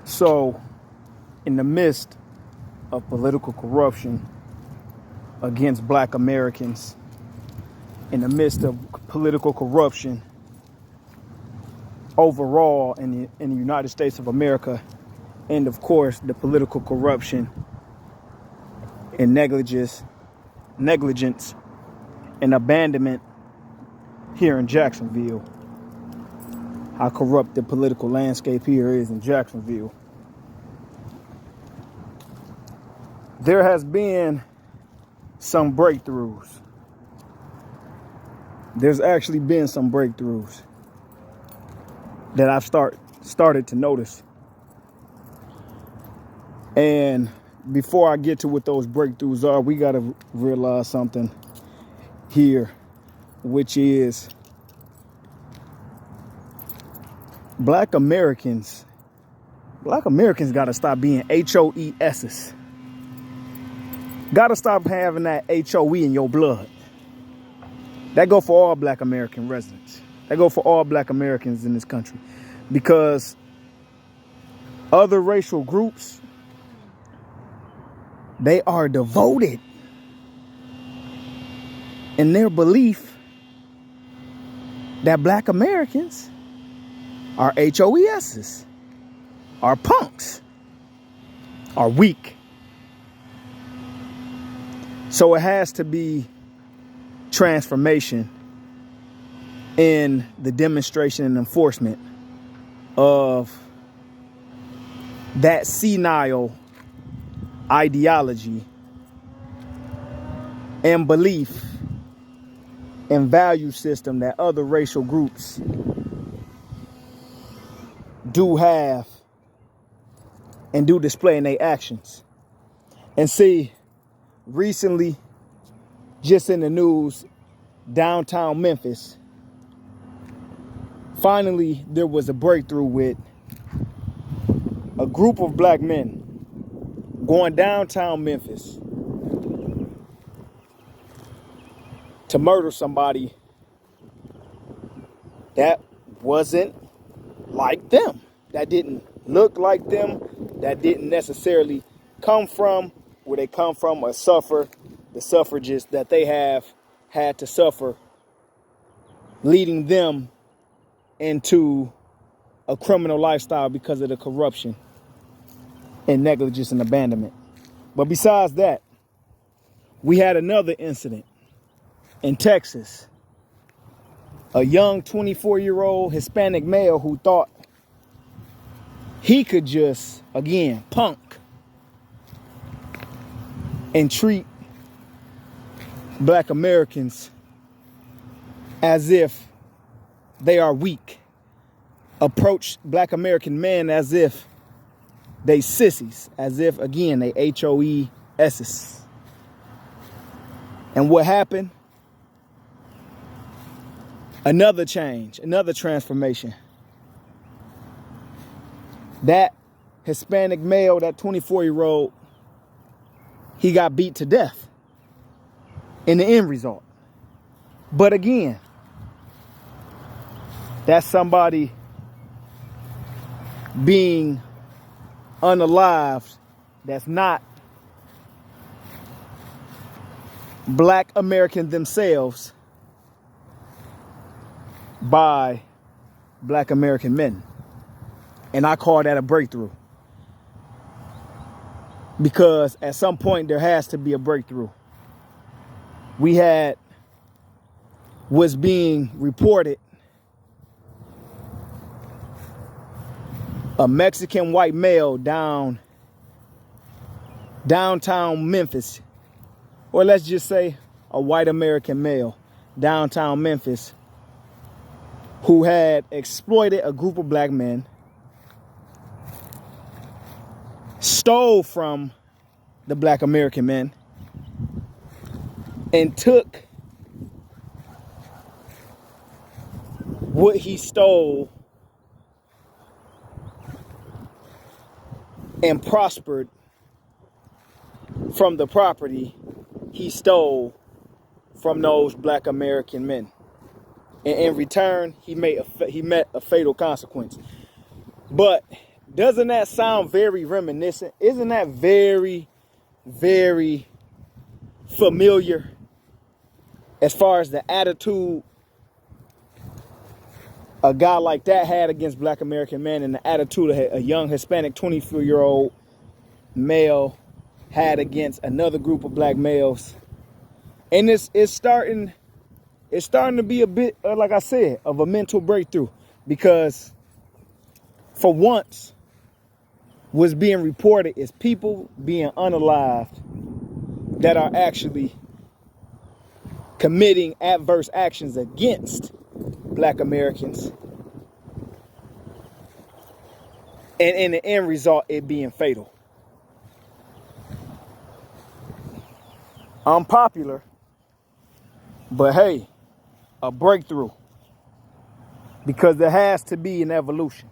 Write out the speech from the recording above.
So, in the midst of political corruption against black Americans, in the midst of political corruption overall in the United States of America, and of course, the political corruption and negligence and abandonment here in Jacksonville. How corrupt the political landscape here is in Jacksonville. There has been some breakthroughs. There's actually been some breakthroughs that I've started to notice. And before I get to what those breakthroughs are, we got to realize something here, which is Black Americans got to stop being HOESs. Got to stop having that HOE in your blood. That go for all Black American residents. That go for all Black Americans in this country. Because other racial groups, they are devoted in their belief that Black Americans are HOESs, are punks, are weak. So it has to be transformation in the demonstration and enforcement of that senile ideology and belief and value system that other racial groups do have and do display in their actions. And see, recently, just in the news, downtown Memphis, finally there was a breakthrough with a group of black men going downtown Memphis to murder somebody that wasn't like them, that didn't look like them, that didn't necessarily come from where they come from or suffer the suffrages that they have had to suffer, leading them into a criminal lifestyle because of the corruption and negligence and abandonment. But besides that, we had another incident in Texas. A young 24-year-old Hispanic male who thought he could just, again, punk and treat Black Americans as if they are weak. Approach Black American men as if they sissies, as if, again, they HOESs. And what happened? Another change, another transformation. That Hispanic male, that 24-year-old, he got beat to death in the end result. But again, that's somebody being unalived that's not Black American themselves by Black American men. And I call that a breakthrough. Because at some point there has to be a breakthrough. We had what's being reported, a Mexican white male downtown Memphis, or let's just say a white American male downtown Memphis, who had exploited a group of black men, stole from the Black American men, and took what he stole and prospered from the property he stole from those Black American men. And in return, he met a fatal consequence. But Doesn't that sound very reminiscent? Isn't that very, very familiar as far as the attitude a guy like that had against black American men, and the attitude a young Hispanic 24-year-old male had against another group of black males? And it's starting to be a bit, like I said, of a mental breakthrough, because for once, what's being reported is people being unalived that are actually committing adverse actions against black Americans, and in the end result, it being fatal. Unpopular, but hey, a breakthrough, because there has to be an evolution.